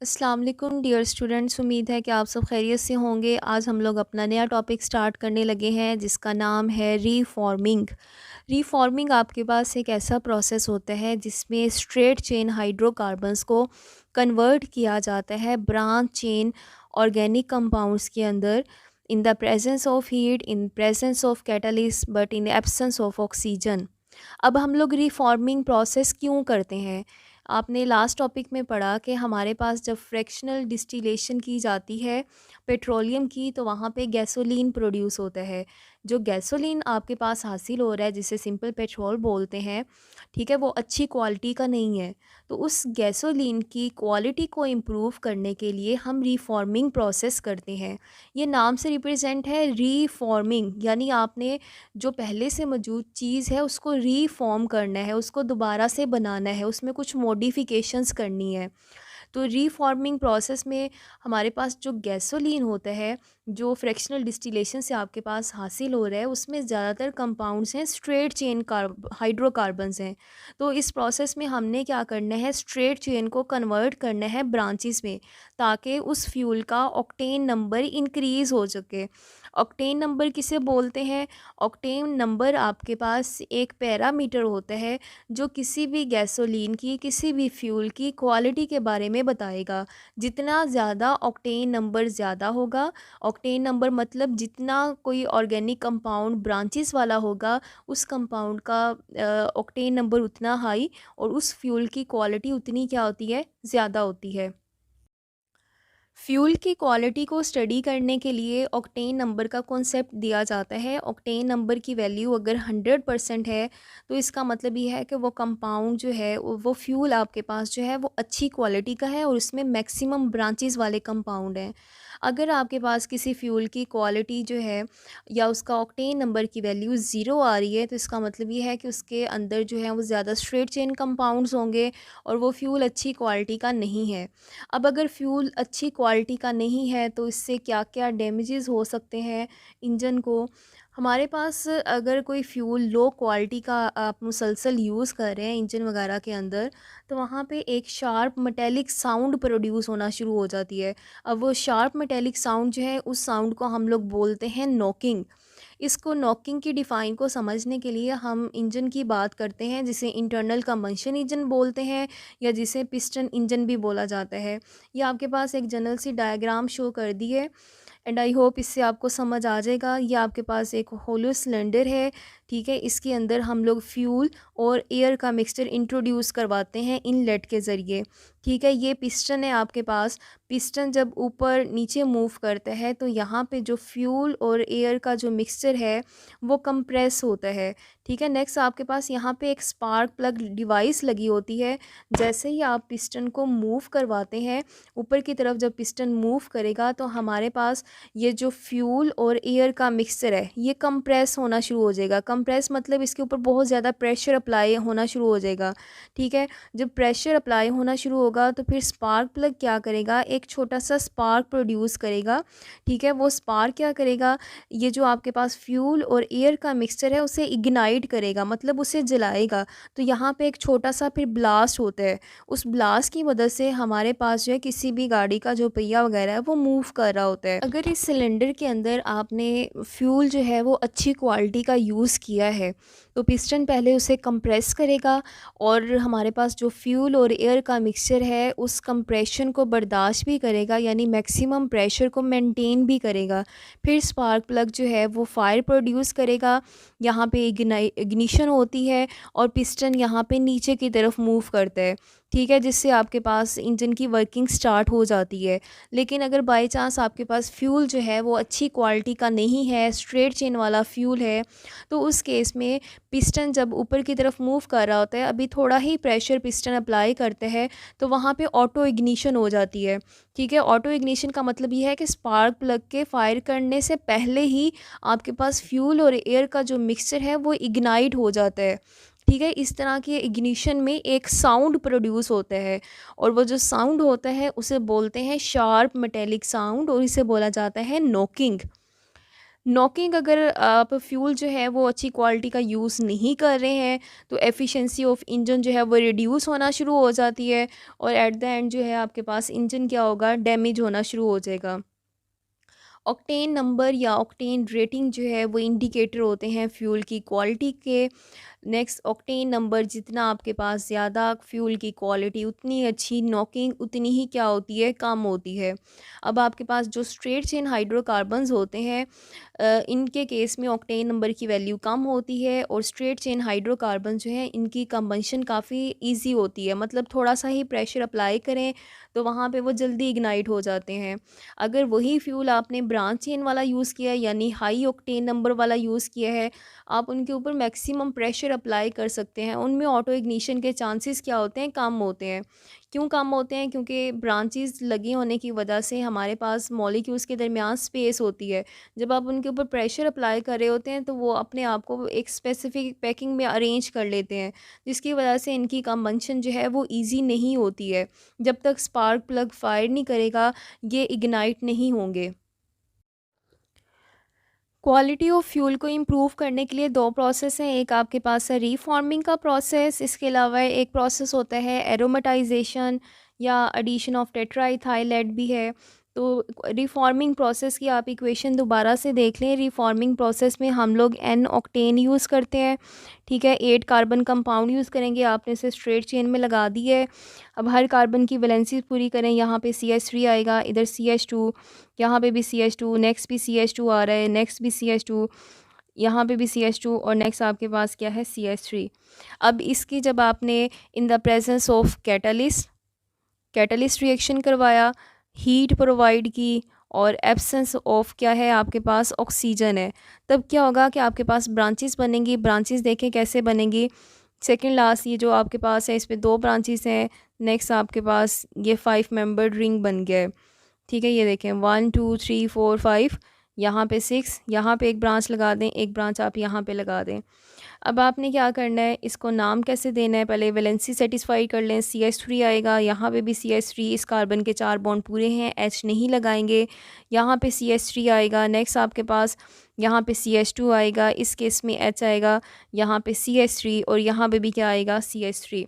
अस्सलाम वालेकुम dear students. उम्मीद है कि आप सब खैरियत से होंगे। आज हम लोग अपना नया टॉपिक स्टार्ट करने लगे हैं जिसका नाम है रीफॉर्मिंग। रीफॉर्मिंग आपके पास एक ऐसा प्रोसेस होता है जिसमें स्ट्रेट चेन हाइड्रोकार्बन्स को कन्वर्ट किया जाता है ब्रांच चेन ऑर्गेनिक कंपाउंड्स के अंदर, in the presence of heat, in presence of catalyst, but in absence of oxygen. अब हम लोग रिफॉर्मिंग प्रोसेस क्यों करते हैं? आपने लास्ट टॉपिक में पढ़ा कि हमारे पास जब फ्रैक्शनल डिस्टिलेशन की जाती है पेट्रोलियम की, तो वहाँ पे गैसोलीन प्रोड्यूस होता है। जो गैसोलीन आपके पास हासिल हो रहा है, जिसे सिंपल पेट्रोल बोलते हैं, ठीक है, वो अच्छी क्वालिटी का नहीं है। तो उस गैसोलीन की क्वालिटी को इम्प्रूव करने के लिए हम रिफॉर्मिंग प्रोसेस करते हैं। ये नाम से रिप्रेजेंट है रिफॉर्मिंग, यानी आपने जो पहले से मौजूद चीज़ है उसको रीफॉर्म करना है, उसको दोबारा से बनाना है, उसमें कुछ मॉडिफिकेशंस करनी है। तो रीफॉर्मिंग प्रोसेस में हमारे पास जो गैसोलीन होता है, जो फ्रैक्शनल डिस्टिलेशन से आपके पास हासिल हो रहा है, उसमें ज़्यादातर कंपाउंड्स हैं स्ट्रेट चेन हाइड्रोकार्बन्स हैं। तो इस प्रोसेस में हमने क्या करना है, स्ट्रेट चेन को कन्वर्ट करना है ब्रांचेस में, ताकि उस फ्यूल का ऑक्टेन नंबर इंक्रीज़ हो सके। ऑक्टेन नंबर किसे बोलते हैं? ऑक्टेन नंबर आपके पास एक पैरामीटर होता है जो किसी भी गैसोलीन की, किसी भी फ्यूल की क्वालिटी के बारे में बताएगा। जितना ज़्यादा ऑक्टेन नंबर ज़्यादा होगा, ऑक्टेन नंबर मतलब जितना कोई ऑर्गेनिक कंपाउंड ब्रांचेस वाला होगा, उस कंपाउंड का ऑक्टेन नंबर उतना हाई, और उस फ्यूल की क्वालिटी उतनी क्या होती है, ज़्यादा होती है। फ्यूल की क्वालिटी को स्टडी करने के लिए ऑक्टेन नंबर का कॉन्सेप्ट दिया जाता है। ऑक्टेन नंबर की वैल्यू अगर 100% है, तो इसका मतलब ये है कि वो कंपाउंड जो है, वो फ्यूल आपके पास जो है वो अच्छी क्वालिटी का है और उसमें मैक्सिमम ब्रांचेस वाले कंपाउंड हैं। अगर आपके पास किसी फ्यूल की क्वालिटी जो है या उसका ऑक्टेन नंबर की वैल्यू ज़ीरो आ रही है, तो इसका मतलब ये है कि उसके अंदर जो है वो ज़्यादा स्ट्रेट चेन कंपाउंड्स होंगे और वो फ्यूल अच्छी क्वालिटी का नहीं है। अब अगर फ्यूल अच्छी क्वालिटी का नहीं है, तो इससे क्या-क्या डैमेजेस हो सकते हैं इंजन को। हमारे पास अगर कोई फ्यूल लो क्वालिटी का आप मुसलसल यूज़ कर रहे हैं इंजन वगैरह के अंदर, तो वहाँ पे एक शार्प मेटेलिक साउंड प्रोड्यूस होना शुरू हो जाती है। अब वो शार्प मेटेलिक साउंड जो है, उस साउंड को हम लोग बोलते हैं नॉकिंग। इसको नॉकिंग की डिफ़ाइन को समझने के लिए हम इंजन की बात करते हैं, जिसे इंटरनल कंबशन इंजन बोलते हैं या जिसे पिस्टन इंजन भी बोला जाता है। ये आपके पास एक जनरल सी डायग्राम शो कर दी है, एंड आई होप इससे आपको समझ आ जाएगा। ये आपके पास एक होलो सिलेंडर है, ठीक है, इसके अंदर हम लोग फ्यूल और एयर का मिक्सचर इंट्रोड्यूस करवाते हैं इनलेट के ज़रिए, ठीक है। ये पिस्टन है आपके पास। पिस्टन जब ऊपर नीचे मूव करता है, तो यहाँ पे जो फ्यूल और एयर का जो मिक्सचर है वो कंप्रेस होता है, ठीक है। नेक्स्ट आपके पास यहाँ पे एक स्पार्क प्लग डिवाइस लगी होती है। जैसे ही आप पिस्टन को मूव करवाते हैं ऊपर की तरफ, जब पिस्टन मूव करेगा, तो हमारे पास ये जो फ्यूल और एयर का मिक्सचर है ये कंप्रेस होना शुरू हो जाएगा। कंप्रेस मतलब इसके ऊपर बहुत ज़्यादा प्रेशर अप्लाई होना शुरू हो जाएगा, ठीक है। जब प्रेशर अप्लाई होना शुरू होगा, तो फिर स्पार्क प्लग क्या करेगा, एक छोटा सा स्पार्क प्रोड्यूस करेगा, ठीक है। वो स्पार्क क्या करेगा, ये जो आपके पास फ्यूल और एयर का मिक्सचर है उसे इग्नाइट करेगा, मतलब उसे जलाएगा। तो यहाँ पे एक छोटा सा फिर ब्लास्ट होता है। उस ब्लास्ट की मदद से हमारे पास जो है किसी भी गाड़ी का जो पहिया वगैरह है वो मूव कर रहा होता है। अगर इस सिलेंडर के अंदर आपने फ्यूल जो है वो अच्छी क्वालिटी का यूज़ किया है, तो पिस्टन पहले उसे कंप्रेस करेगा और हमारे पास जो फ्यूल और एयर का मिक्सचर है उस कंप्रेशन को बर्दाश्त भी करेगा, यानी मैक्सिमम प्रेशर को मेंटेन भी करेगा। फिर स्पार्क प्लग जो है वो फायर प्रोड्यूस करेगा, यहाँ पे इग्निशन होती है और पिस्टन यहाँ पे नीचे की तरफ मूव करता है, ठीक है, जिससे आपके पास इंजन की वर्किंग स्टार्ट हो जाती है। लेकिन अगर बाय चांस आपके पास फ्यूल जो है वो अच्छी क्वालिटी का नहीं है, स्ट्रेट चेन वाला फ्यूल है, तो उस केस में पिस्टन जब ऊपर की तरफ मूव कर रहा होता है, अभी थोड़ा ही प्रेशर पिस्टन अप्लाई करते हैं, तो वहाँ पे ऑटो इग्निशन हो जाती है, ठीक है। ऑटो इग्निशन का मतलब ये है कि स्पार्क प्लग के फायर करने से पहले ही आपके पास फ्यूल और एयर का जो मिक्सचर है वो इग्नाइट हो जाता है, ठीक है। इस तरह के इग्निशन में एक साउंड प्रोड्यूस होता है, और वो जो साउंड होता है उसे बोलते हैं शार्प मेटेलिक साउंड, और इसे बोला जाता है नॉकिंग। नॉकिंग, अगर आप फ्यूल जो है वो अच्छी क्वालिटी का यूज़ नहीं कर रहे हैं तो एफिशिएंसी ऑफ इंजन जो है वो रिड्यूस होना शुरू हो जाती है, और एट द एंड जो है आपके पास इंजन क्या होगा, डैमेज होना शुरू हो जाएगा। ऑक्टेन नंबर या ऑक्टेन रेटिंग जो है वो इंडिकेटर होते हैं फ्यूल की क्वालिटी के। नेक्स्ट, ऑक्टेन नंबर जितना आपके पास ज़्यादा, फ्यूल की क्वालिटी उतनी अच्छी, नॉकिंग उतनी ही क्या होती है, कम होती है। अब आपके पास जो स्ट्रेट चेन हाइड्रोकार्बन्स होते हैं, इनके केस में ऑक्टेन नंबर की वैल्यू कम होती है, और स्ट्रेट चेन हाइड्रोकार्बन जो है इनकी कंबंशन काफ़ी इजी होती है, मतलब थोड़ा सा ही प्रेशर अप्लाई करें तो वहाँ पे वो जल्दी इग्नाइट हो जाते हैं। अगर वही फ्यूल आपने ब्रांच चेन वाला यूज़ किया है, यानी हाई ऑक्टेन नंबर वाला यूज़ किया है, आप उनके ऊपर मैक्सिमम प्रेशर अप्लाई कर सकते हैं, उनमें ऑटो इग्निशन के चांसेस क्या होते हैं, कम होते हैं। क्यों कम होते हैं? क्योंकि ब्रांचेस लगी होने की वजह से हमारे पास मॉलिक्यूल्स के दरमियान स्पेस होती है। जब आप उनके ऊपर प्रेशर अप्लाई कर रहे होते हैं तो वो अपने आप को एक स्पेसिफिक पैकिंग में अरेंज कर लेते हैं, जिसकी वजह से इनकी कंबंशन जो है वो ईजी नहीं होती है। जब तक स्पार्क प्लग फायर नहीं करेगा, ये इग्नाइट नहीं होंगे। क्वालिटी ऑफ फ्यूल को इम्प्रूव करने के लिए दो प्रोसेस हैं। एक आपके पास है रीफॉर्मिंग का प्रोसेस, इसके अलावा एक प्रोसेस होता है एरोमेटाइजेशन या एडिशन ऑफ टेट्राइथाइलेट भी है। तो रीफॉर्मिंग प्रोसेस की आप इक्वेशन दोबारा से देख लें। रीफॉर्मिंग प्रोसेस में हम लोग एन ऑक्टेन यूज़ करते हैं, ठीक है। 8 कार्बन कंपाउंड यूज़ करेंगे, आपने इसे स्ट्रेट चेन में लगा दी है। अब हर कार्बन की वैलेंसी पूरी करें, यहाँ पे CH3 आएगा, इधर CH2, यहाँ पे भी CH2, नेक्स्ट भी CH2 आ रहा है, नेक्स्ट भी CH2, यहाँ पे भी CH2, और नेक्स्ट आपके पास क्या है, CH3। अब इसकी जब आपने in the presence of catalyst reaction करवाया, हीट प्रोवाइड की, और एब्सेंस ऑफ क्या है आपके पास, ऑक्सीजन है, तब क्या होगा कि आपके पास ब्रांचेस बनेंगी। ब्रांचेस देखें कैसे बनेंगी। सेकंड लास्ट ये जो आपके पास है इसमें दो ब्रांचेस हैं। नेक्स्ट आपके पास ये 5 मेंबर्ड रिंग बन गया है, ठीक है। ये देखें 1 2 3 4 5, यहाँ पे 6, यहाँ पे एक ब्रांच लगा दें, एक ब्रांच आप यहाँ पे लगा दें। अब आपने क्या करना है, इसको नाम कैसे देना है, पहले वैलेंसी सेटिस्फाई कर लें। CH3 आएगा, यहाँ पे भी CH3, इस कार्बन के 4 बॉन्ड पूरे हैं, H नहीं लगाएंगे। यहाँ पे CH3 आएगा, नेक्स्ट आपके पास यहाँ पे CH2 आएगा, इस केस में H आएगा, यहाँ पे CH3, और यहाँ पे भी क्या आएगा, CH3।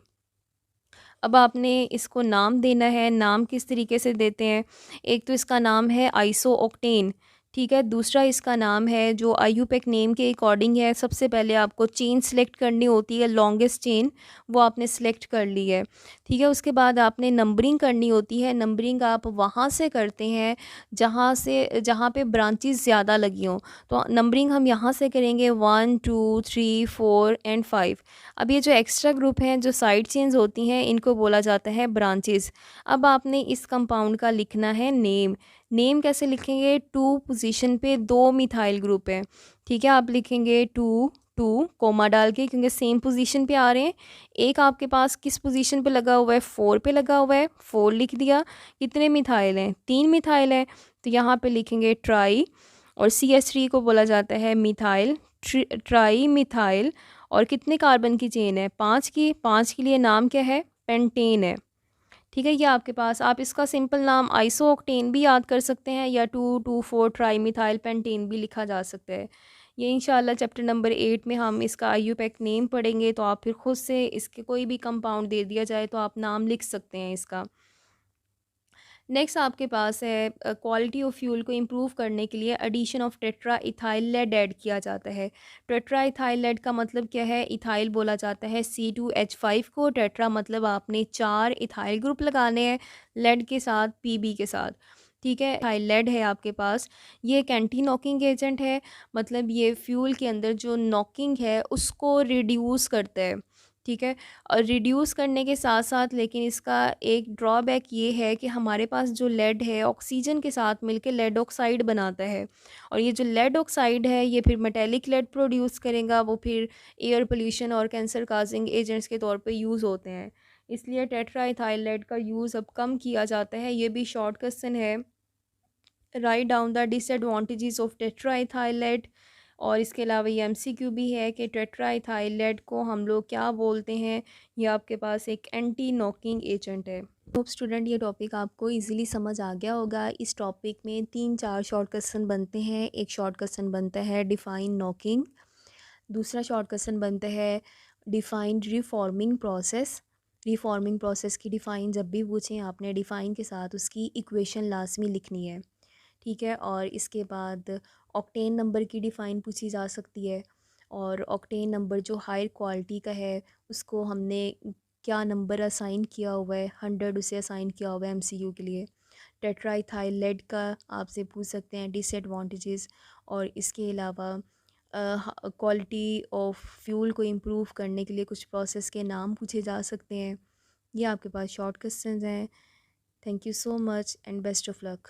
अब आपने इसको नाम देना है। नाम किस तरीके से देते हैं, एक तो इसका नाम है आइसो ऑक्टेन, ठीक है। दूसरा इसका नाम है जो IUPAC नेम के अकॉर्डिंग है। सबसे पहले आपको चेन सेलेक्ट करनी होती है, लॉन्गेस्ट चेन वो आपने सेलेक्ट कर ली है, ठीक है। उसके बाद आपने नंबरिंग करनी होती है। नंबरिंग आप वहाँ से करते हैं जहाँ पे ब्रांचेस ज़्यादा लगी हों, तो नंबरिंग हम यहाँ से करेंगे 1 2 3 4 एंड 5। अब ये जो एक्स्ट्रा ग्रुप हैं, जो साइड चेन्स होती हैं, इनको बोला जाता है ब्रांचेस। अब आपने इस कंपाउंड का लिखना है नेम। नेम कैसे लिखेंगे, 2 पोजीशन पे 2 मिथाइल ग्रुप हैं, ठीक है। आप लिखेंगे 2 2 कोमा डाल के, क्योंकि सेम पोजीशन पे आ रहे हैं। एक आपके पास किस पोजीशन पे लगा हुआ है, 4 पे लगा हुआ है, 4 लिख दिया। कितने मिथाइल हैं, 3 मिथाइल हैं, तो यहाँ पे लिखेंगे ट्राई, और CH3 को बोला जाता है मिथाइल, ट्राई मिथाइल। और कितने कार्बन की चेन है, 5 की। 5 के लिए नाम क्या है, पेंटेन है, ठीक है। ये आपके पास, आप इसका सिंपल नाम आइसो ऑक्टेन भी याद कर सकते हैं, या 2,2,4 ट्राई मिथाइल पेंटेन भी लिखा जा सकता है। ये इंशाल्लाह चैप्टर नंबर 8 में हम इसका IUPAC नेम पढ़ेंगे, तो आप फिर खुद से इसके कोई भी कंपाउंड दे दिया जाए तो आप नाम लिख सकते हैं इसका। नेक्स्ट आपके पास है क्वालिटी ऑफ फ्यूल को इम्प्रूव करने के लिए addition of tetra ethyl lead add किया जाता है। टेट्रा इथाइल लेड का मतलब क्या है, इथाइल बोला जाता है C2H5 को। टेट्रा मतलब आपने 4 इथाइल ग्रुप लगाने हैं लेड के साथ, PB के साथ, ठीक है। इथाइल लेड है आपके पास, ये एक एंटी नॉकिंग एजेंट है, मतलब ये फ्यूल के अंदर जो नॉकिंग है उसको रिड्यूस करता है, ठीक है। और रिड्यूस करने के साथ साथ लेकिन इसका एक ड्रॉबैक ये है कि हमारे पास जो लेड है ऑक्सीजन के साथ मिलकर लेड ऑक्साइड बनाता है, और ये जो लेड ऑक्साइड है ये फिर मेटेलिक लेड प्रोड्यूस करेगा, वो फिर एयर पोल्यूशन और कैंसर काजिंग एजेंट्स के तौर पे यूज़ होते हैं। इसलिए टेट्राइथाइल लेड का यूज़ अब कम किया जाता है। ये भी शॉर्ट क्वेश्चन है, write down the disadvantages of tetraethyl lead. और इसके अलावा ये एमसीक्यू भी है कि टेट्राइथाइलेट को हम लोग क्या बोलते हैं। ये आपके पास एक एंटी नॉकिंग एजेंट है। होप स्टूडेंट ये टॉपिक आपको इजीली समझ आ गया होगा। इस टॉपिक में 3-4 शॉर्ट क्वेश्चन बनते हैं। एक शॉर्ट क्वेश्चन बनता है डिफ़ाइन नॉकिंग, दूसरा शॉर्ट क्वेश्चन बनता है define reforming process. Reforming process की डिफ़ाइन जब भी पूछें आपने डिफ़ाइन के साथ उसकी इक्वेशन लाजमी लिखनी है, ठीक है। और इसके बाद ऑक्टेन नंबर की डिफ़ाइन पूछी जा सकती है, और ऑक्टेन नंबर जो हायर क्वालिटी का है उसको हमने क्या नंबर असाइन किया हुआ है, 100 उसे असाइन किया हुआ है एमसीक्यू के लिए। टेट्राइथाइलेट का आपसे पूछ सकते हैं डिसएडवांटेजेस, और इसके अलावा क्वालिटी ऑफ फ्यूल को इम्प्रूव करने के लिए कुछ प्रोसेस के नाम पूछे जा सकते हैं। ये आपके पास शॉर्ट क्वेश्चंस हैं। Thank you so much and best of luck.